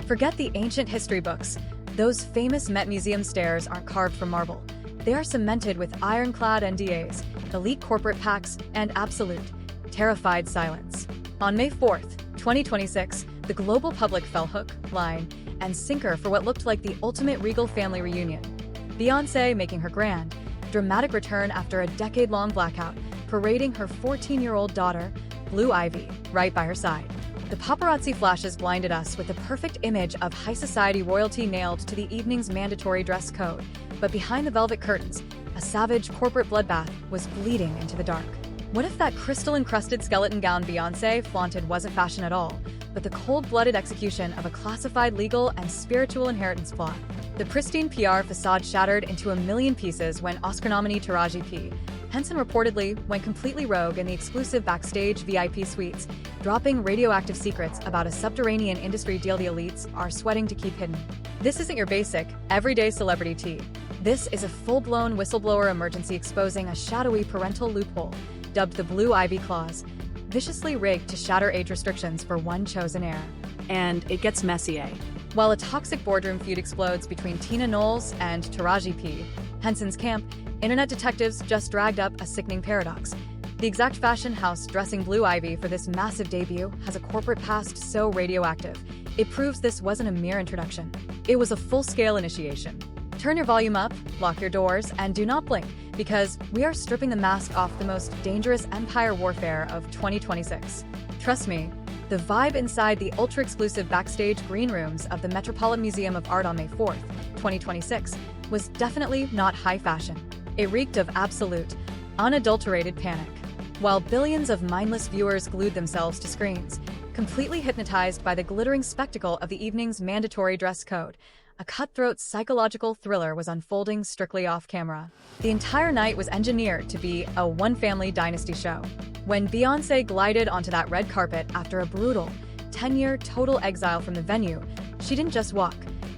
Forget the ancient history books. Those famous Met Museum stairs aren't carved from marble. They are cemented with ironclad NDAs, elite corporate pacts, and absolute, terrified silence. On May 4th, 2026, the global public fell hook, line, and sinker for what looked like the ultimate regal family reunion. Beyoncé making her grand, dramatic return after a decade-long blackout, parading her 14-year-old daughter, Blue Ivy, right by her side. The paparazzi flashes blinded us with the perfect image of high society royalty nailed to the evening's mandatory dress code, but behind the velvet curtains, a savage corporate bloodbath was bleeding into the dark. What if that crystal-encrusted skeleton gown Beyoncé flaunted wasn't fashion at all, but the cold-blooded execution of a classified legal and spiritual inheritance plot? The pristine PR facade shattered into a million pieces when Oscar nominee Taraji P. Henson reportedly went completely rogue in the exclusive backstage VIP suites, dropping radioactive secrets about a subterranean industry deal the elites are sweating to keep hidden. This isn't your basic, everyday celebrity tea. This is a full-blown whistleblower emergency exposing a shadowy parental loophole, dubbed the Blue Ivy Clause, viciously rigged to shatter age restrictions for one chosen heir. And it gets messy, eh? While a toxic boardroom feud explodes between Tina Knowles and Taraji P. Henson's camp, internet detectives just dragged up a sickening paradox. The exact fashion house dressing Blue Ivy for this massive debut has a corporate past so radioactive, it proves this wasn't a mere introduction. It was a full-scale initiation. Turn your volume up, lock your doors, and do not blink, because we are stripping the mask off the most dangerous empire warfare of 2026. Trust me, the vibe inside the ultra-exclusive backstage green rooms of the Metropolitan Museum of Art on May 4th, 2026, was definitely not high fashion. It reeked of absolute, unadulterated panic. While billions of mindless viewers glued themselves to screens, completely hypnotized by the glittering spectacle of the evening's mandatory dress code, a cutthroat psychological thriller was unfolding strictly off-camera. The entire night was engineered to be a one-family dynasty show. When Beyoncé glided onto that red carpet after a brutal, 10-year total exile from the venue, she didn't just walk,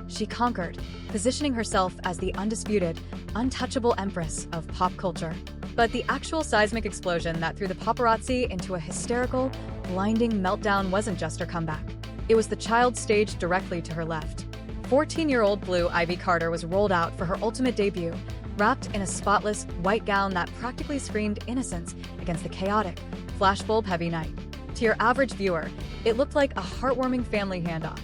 she conquered, positioning herself as the undisputed, untouchable empress of pop culture. But the actual seismic explosion that threw the paparazzi into a hysterical, blinding meltdown wasn't just her comeback. It was the child staged directly to her left. 14-year-old Blue Ivy Carter was rolled out for her ultimate debut, wrapped in a spotless, white gown that practically screamed innocence against the chaotic, flashbulb-heavy night. To your average viewer, it looked like a heartwarming family handoff.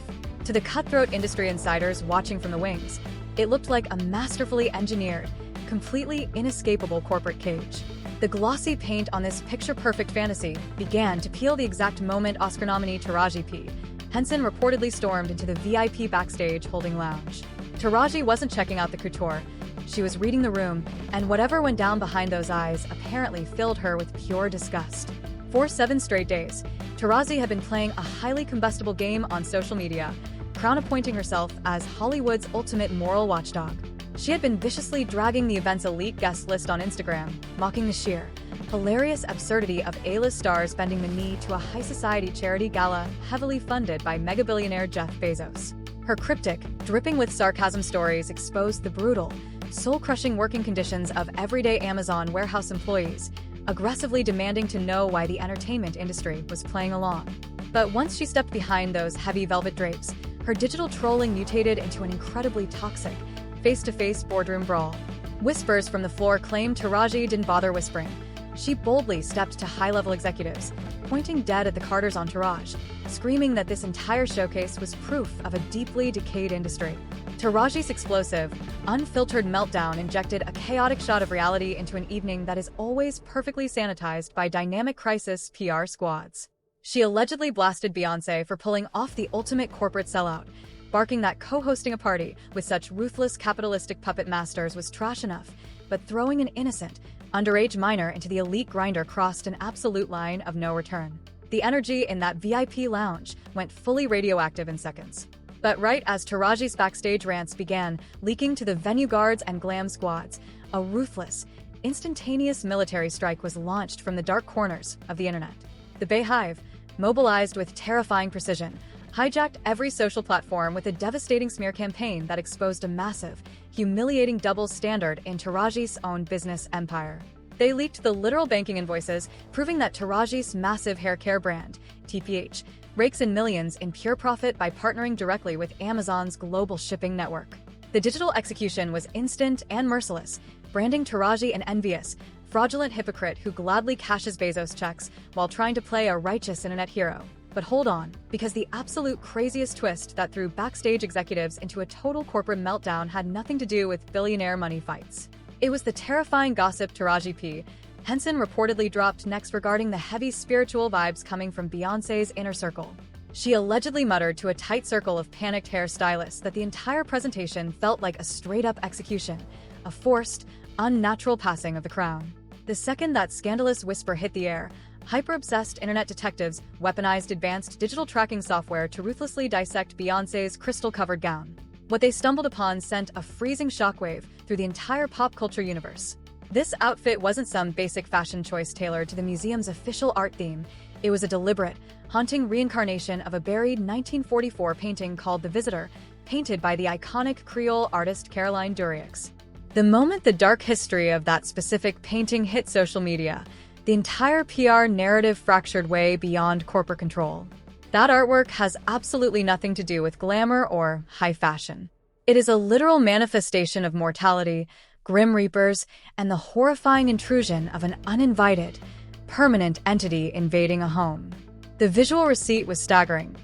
To the cutthroat industry insiders watching from the wings, it looked like a masterfully engineered, completely inescapable corporate cage. The glossy paint on this picture-perfect fantasy began to peel the exact moment Oscar nominee Taraji P. Henson reportedly stormed into the VIP backstage holding lounge. Taraji wasn't checking out the couture, she was reading the room, and whatever went down behind those eyes apparently filled her with pure disgust. For 7 straight days, Taraji had been playing a highly combustible game on social media, crown-appointing herself as Hollywood's ultimate moral watchdog. She had been viciously dragging the event's elite guest list on Instagram, mocking the sheer, hilarious absurdity of A-list stars bending the knee to a high-society charity gala heavily funded by mega-billionaire Jeff Bezos. Her cryptic, dripping with sarcasm stories exposed the brutal, soul-crushing working conditions of everyday Amazon warehouse employees, aggressively demanding to know why the entertainment industry was playing along. But once she stepped behind those heavy velvet drapes, her digital trolling mutated into an incredibly toxic, face-to-face boardroom brawl. Whispers from the floor claimed Taraji didn't bother whispering. She boldly stepped to high-level executives, pointing dead at the Carter's entourage, screaming that this entire showcase was proof of a deeply decayed industry. Taraji's explosive, unfiltered meltdown injected a chaotic shot of reality into an evening that is always perfectly sanitized by dynamic crisis PR squads. She allegedly blasted Beyoncé for pulling off the ultimate corporate sellout, barking that co-hosting a party with such ruthless capitalistic puppet masters was trash enough, but throwing an innocent, underage minor into the elite grinder crossed an absolute line of no return. The energy in that VIP lounge went fully radioactive in seconds. But right as Taraji's backstage rants began leaking to the venue guards and glam squads, a ruthless, instantaneous military strike was launched from the dark corners of the internet. The Bay Hive, mobilized with terrifying precision, hijacked every social platform with a devastating smear campaign that exposed a massive, humiliating double standard in Taraji's own business empire. They leaked the literal banking invoices, proving that Taraji's massive hair care brand, TPH, rakes in millions in pure profit by partnering directly with Amazon's global shipping network. The digital execution was instant and merciless, branding Taraji an envious, fraudulent hypocrite who gladly cashes Bezos checks while trying to play a righteous internet hero. But hold on, because the absolute craziest twist that threw backstage executives into a total corporate meltdown had nothing to do with billionaire money fights. It was the terrifying gossip Taraji P. Henson reportedly dropped next regarding the heavy spiritual vibes coming from Beyoncé's inner circle. She allegedly muttered to a tight circle of panicked hairstylists that the entire presentation felt like a straight-up execution, a forced, unnatural passing of the crown. The second that scandalous whisper hit the air, hyper-obsessed internet detectives weaponized advanced digital tracking software to ruthlessly dissect Beyoncé's crystal-covered gown. What they stumbled upon sent a freezing shockwave through the entire pop culture universe. This outfit wasn't some basic fashion choice tailored to the museum's official art theme. It was a deliberate, haunting reincarnation of a buried 1944 painting called The Visitor, painted by the iconic Creole artist Caroline Durieux. The moment the dark history of that specific painting hit social media, the entire PR narrative fractured way beyond corporate control. That artwork has absolutely nothing to do with glamour or high fashion. It is a literal manifestation of mortality, grim reapers, and the horrifying intrusion of an uninvited, permanent entity invading a home. The visual receipt was staggering.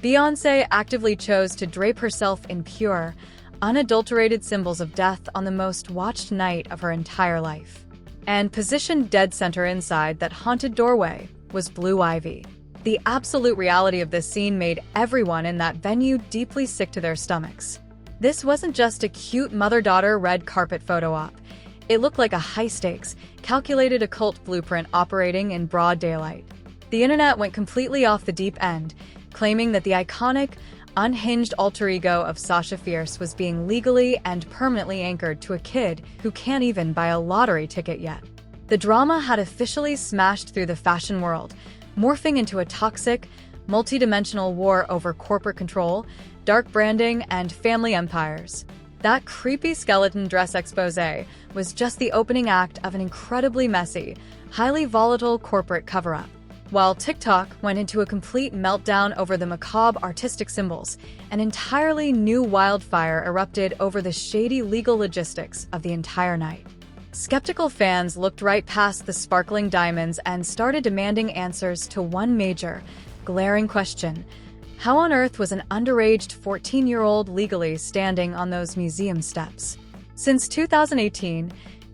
Beyoncé actively chose to drape herself in pure, unadulterated symbols of death on the most watched night of her entire life. And positioned dead center inside that haunted doorway was Blue Ivy. The absolute reality of this scene made everyone in that venue deeply sick to their stomachs. This wasn't just a cute mother-daughter red carpet photo op. It looked like a high-stakes, calculated occult blueprint operating in broad daylight. The internet went completely off the deep end, claiming that the iconic, unhinged alter ego of Sasha Fierce was being legally and permanently anchored to a kid who can't even buy a lottery ticket yet. The drama had officially smashed through the fashion world, morphing into a toxic, multi-dimensional war over corporate control, dark branding, and family empires. That creepy skeleton dress exposé was just the opening act of an incredibly messy, highly volatile corporate cover-up. While TikTok went into a complete meltdown over the macabre artistic symbols, an entirely new wildfire erupted over the shady legal logistics of the entire night. Skeptical fans looked right past the sparkling diamonds and started demanding answers to one major, glaring question: how on earth was an underage 14-year-old legally standing on those museum steps? Since 2018,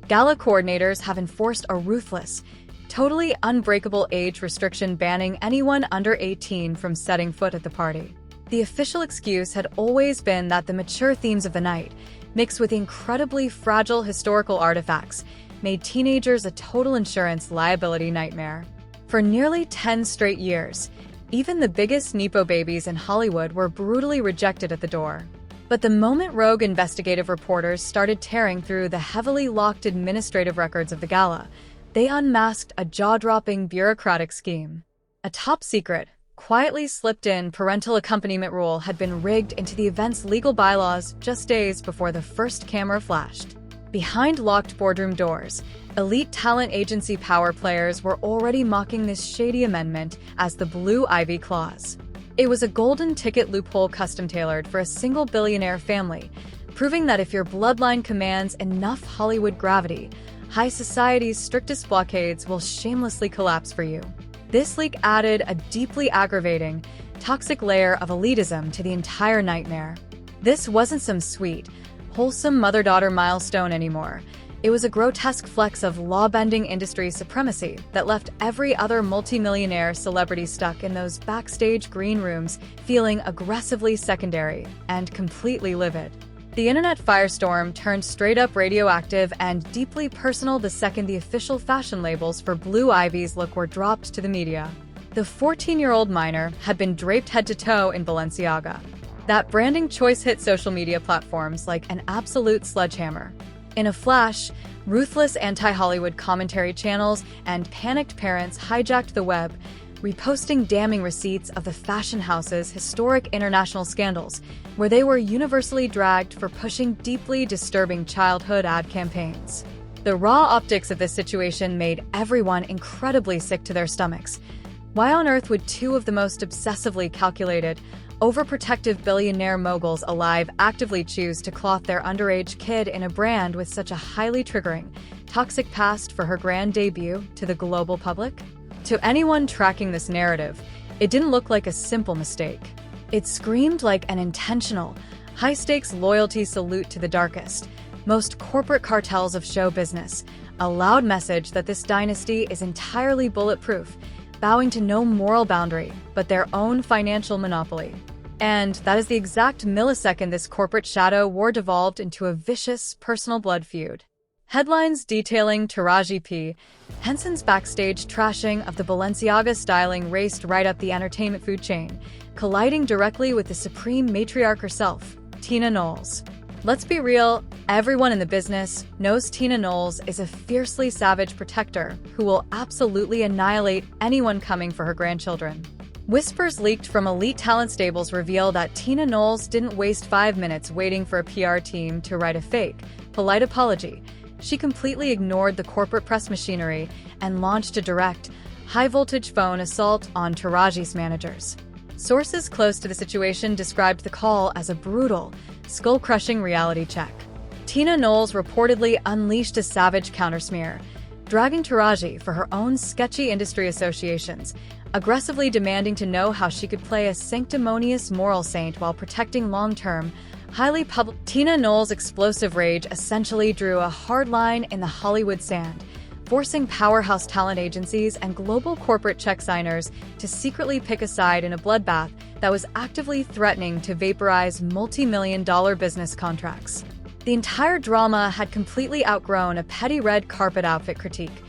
gala coordinators have enforced a ruthless, totally unbreakable age restriction banning anyone under 18 from setting foot at the party. The official excuse had always been that the mature themes of the night, mixed with incredibly fragile historical artifacts, made teenagers a total insurance liability nightmare. For nearly 10 straight years, even the biggest Nepo babies in Hollywood were brutally rejected at the door. But the moment rogue investigative reporters started tearing through the heavily locked administrative records of the gala, they unmasked a jaw-dropping bureaucratic scheme. A top-secret, quietly slipped-in parental accompaniment rule had been rigged into the event's legal bylaws just days before the first camera flashed. Behind locked boardroom doors, elite talent agency power players were already mocking this shady amendment as the Blue Ivy Clause. It was a golden ticket loophole custom-tailored for a single billionaire family, proving that if your bloodline commands enough Hollywood gravity, high society's strictest blockades will shamelessly collapse for you. This leak added a deeply aggravating, toxic layer of elitism to the entire nightmare. This wasn't some sweet, wholesome mother-daughter milestone anymore. It was a grotesque flex of law-bending industry supremacy that left every other multimillionaire celebrity stuck in those backstage green rooms feeling aggressively secondary and completely livid. The internet firestorm turned straight-up radioactive and deeply personal the second the official fashion labels for Blue Ivy's look were dropped to the media. The 14-year-old minor had been draped head to toe in Balenciaga. That branding choice hit social media platforms like an absolute sledgehammer. In a flash, ruthless anti-Hollywood commentary channels and panicked parents hijacked the web, reposting damning receipts of the fashion house's historic international scandals, where they were universally dragged for pushing deeply disturbing childhood ad campaigns. The raw optics of this situation made everyone incredibly sick to their stomachs. Why on earth would two of the most obsessively calculated, overprotective billionaire moguls alive actively choose to cloth their underage kid in a brand with such a highly triggering, toxic past for her grand debut to the global public? To anyone tracking this narrative, it didn't look like a simple mistake. It screamed like an intentional, high-stakes loyalty salute to the darkest, most corporate cartels of show business, a loud message that this dynasty is entirely bulletproof, bowing to no moral boundary but their own financial monopoly. And that is the exact millisecond this corporate shadow war devolved into a vicious personal blood feud. Headlines detailing Taraji P. Henson's backstage trashing of the Balenciaga styling raced right up the entertainment food chain, colliding directly with the supreme matriarch herself, Tina Knowles. Let's be real, everyone in the business knows Tina Knowles is a fiercely savage protector who will absolutely annihilate anyone coming for her grandchildren. Whispers leaked from elite talent stables reveal that Tina Knowles didn't waste 5 minutes waiting for a PR team to write a fake, polite apology. She completely ignored the corporate press machinery and launched a direct, high-voltage phone assault on Taraji's managers. Sources close to the situation described the call as a brutal, skull-crushing reality check. Tina Knowles reportedly unleashed a savage countersmear, dragging Taraji for her own sketchy industry associations, aggressively demanding to know how she could play a sanctimonious moral saint while protecting long-term, highly public. Tina Knowles' explosive rage essentially drew a hard line in the Hollywood sand, forcing powerhouse talent agencies and global corporate check signers to secretly pick a side in a bloodbath that was actively threatening to vaporize multi-million-dollar business contracts. The entire drama had completely outgrown a petty red carpet outfit critique,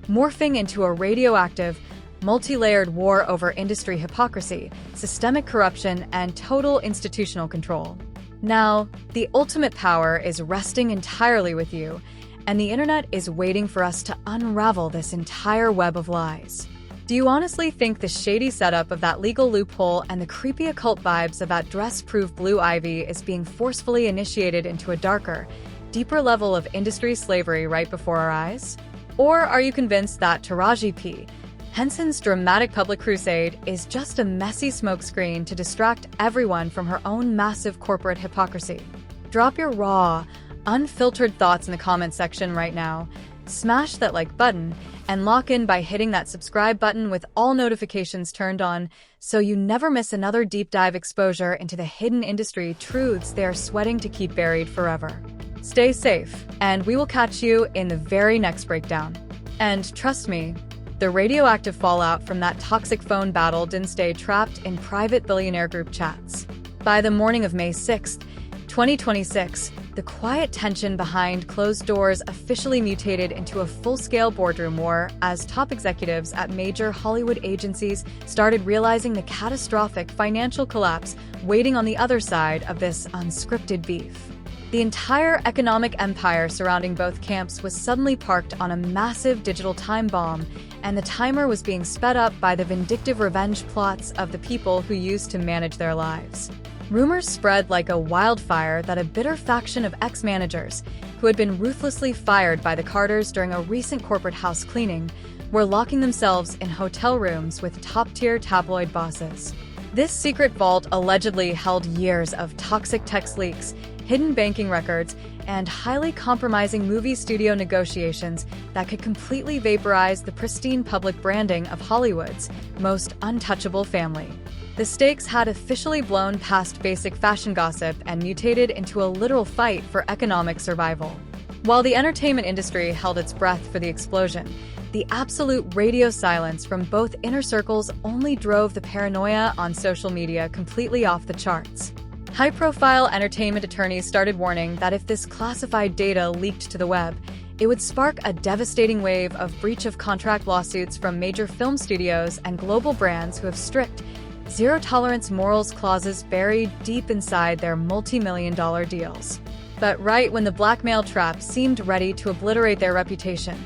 morphing into a radioactive, multi-layered war over industry hypocrisy, systemic corruption, and total institutional control. Now, the ultimate power is resting entirely with you, and the internet is waiting for us to unravel this entire web of lies. Do you honestly think the shady setup of that legal loophole and the creepy occult vibes of that dress-proof blue ivy is being forcefully initiated into a darker, deeper level of industry slavery right before our eyes? Or are you convinced that Taraji P. Henson's dramatic public crusade is just a messy smokescreen to distract everyone from her own massive corporate hypocrisy? Drop your raw, unfiltered thoughts in the comments section right now. Smash that like button and lock in by hitting that subscribe button with all notifications turned on so you never miss another deep dive exposure into the hidden industry truths they are sweating to keep buried forever. Stay safe, and we will catch you in the very next breakdown. And trust me, the radioactive fallout from that toxic phone battle didn't stay trapped in private billionaire group chats. By the morning of May 6th, 2026, the quiet tension behind closed doors officially mutated into a full-scale boardroom war as top executives at major Hollywood agencies started realizing the catastrophic financial collapse waiting on the other side of this unscripted beef. The entire economic empire surrounding both camps was suddenly parked on a massive digital time bomb, and the timer was being sped up by the vindictive revenge plots of the people who used to manage their lives. Rumors spread like a wildfire that a bitter faction of ex-managers, who had been ruthlessly fired by the Carters during a recent corporate house cleaning, were locking themselves in hotel rooms with top-tier tabloid bosses. This secret vault allegedly held years of toxic text leaks, hidden banking records, and highly compromising movie studio negotiations that could completely vaporize the pristine public branding of Hollywood's most untouchable family. The stakes had officially blown past basic fashion gossip and mutated into a literal fight for economic survival. While the entertainment industry held its breath for the explosion, the absolute radio silence from both inner circles only drove the paranoia on social media completely off the charts. High-profile entertainment attorneys started warning that if this classified data leaked to the web, it would spark a devastating wave of breach of contract lawsuits from major film studios and global brands who have strict, zero-tolerance morals clauses buried deep inside their multi-million-dollar deals. But right when the blackmail trap seemed ready to obliterate their reputation,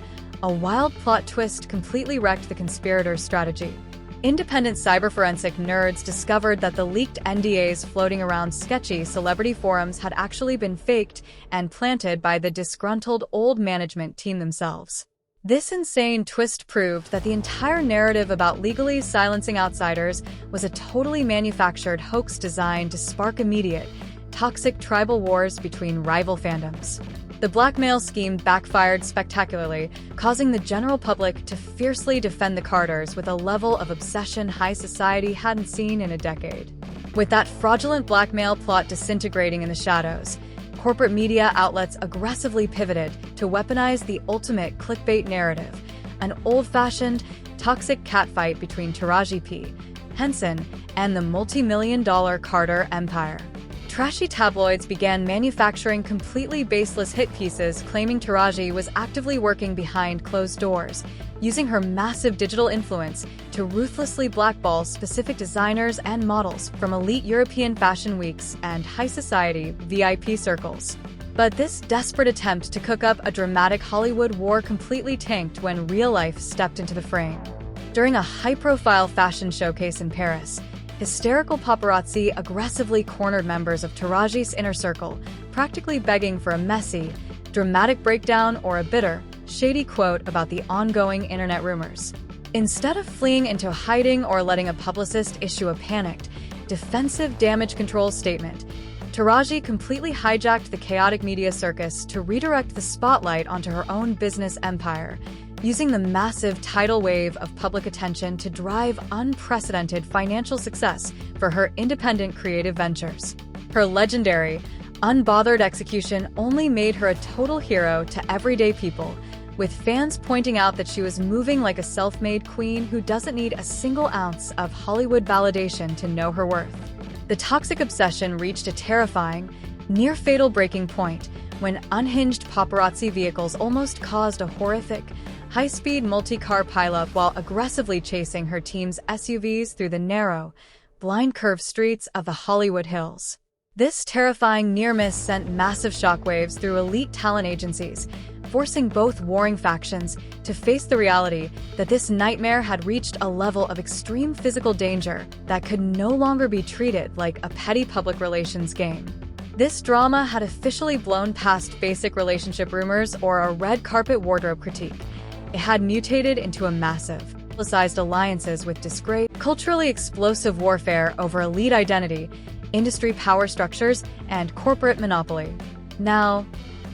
a wild plot twist completely wrecked the conspirators' strategy. Independent cyberforensic nerds discovered that the leaked NDAs floating around sketchy celebrity forums had actually been faked and planted by the disgruntled old management team themselves. This insane twist proved that the entire narrative about legally silencing outsiders was a totally manufactured hoax designed to spark immediate, toxic tribal wars between rival fandoms. The blackmail scheme backfired spectacularly, causing the general public to fiercely defend the Carters with a level of obsession high society hadn't seen in a decade. With that fraudulent blackmail plot disintegrating in the shadows, corporate media outlets aggressively pivoted to weaponize the ultimate clickbait narrative, an old-fashioned, toxic catfight between Taraji P., Henson, and the multi-million-dollar Carter empire. Trashy tabloids began manufacturing completely baseless hit pieces claiming Taraji was actively working behind closed doors, using her massive digital influence to ruthlessly blackball specific designers and models from elite European fashion weeks and high society VIP circles. But this desperate attempt to cook up a dramatic Hollywood war completely tanked when real life stepped into the frame. During a high-profile fashion showcase in Paris, hysterical paparazzi aggressively cornered members of Taraji's inner circle, practically begging for a messy, dramatic breakdown or a bitter, shady quote about the ongoing internet rumors. Instead of fleeing into hiding or letting a publicist issue a panicked, defensive damage control statement, Taraji completely hijacked the chaotic media circus to redirect the spotlight onto her own business empire, using the massive tidal wave of public attention to drive unprecedented financial success for her independent creative ventures. Her legendary, unbothered execution only made her a total hero to everyday people, with fans pointing out that she was moving like a self-made queen who doesn't need a single ounce of Hollywood validation to know her worth. The toxic obsession reached a terrifying, near-fatal breaking point when unhinged paparazzi vehicles almost caused a horrific, high-speed multi-car pileup while aggressively chasing her team's SUVs through the narrow, blind-curved streets of the Hollywood Hills. This terrifying near-miss sent massive shockwaves through elite talent agencies, forcing both warring factions to face the reality that this nightmare had reached a level of extreme physical danger that could no longer be treated like a petty public relations game. This drama had officially blown past basic relationship rumors or a red carpet wardrobe critique. It had mutated into a massive, publicized alliances with disgrace, culturally explosive warfare over elite identity, industry power structures, and corporate monopoly. Now,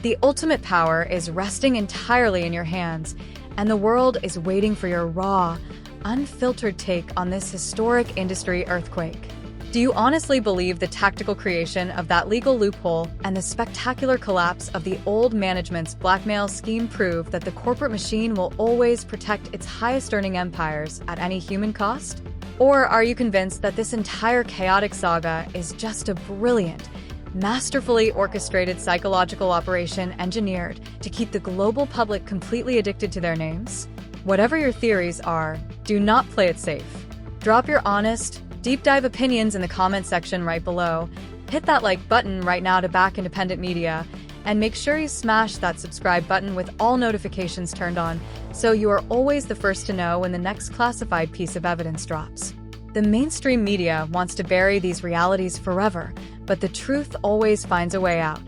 the ultimate power is resting entirely in your hands, and the world is waiting for your raw, unfiltered take on this historic industry earthquake. Do you honestly believe the tactical creation of that legal loophole and the spectacular collapse of the old management's blackmail scheme prove that the corporate machine will always protect its highest-earning empires at any human cost? Or are you convinced that this entire chaotic saga is just a brilliant, masterfully orchestrated psychological operation engineered to keep the global public completely addicted to their names? Whatever your theories are, do not play it safe. Drop your honest, deep dive opinions in the comment section right below. Hit that like button right now to back independent media, and make sure you smash that subscribe button with all notifications turned on so you are always the first to know when the next classified piece of evidence drops. The mainstream media wants to bury these realities forever, but the truth always finds a way out.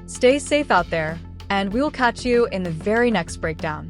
Stay safe out there, and we will catch you in the very next breakdown.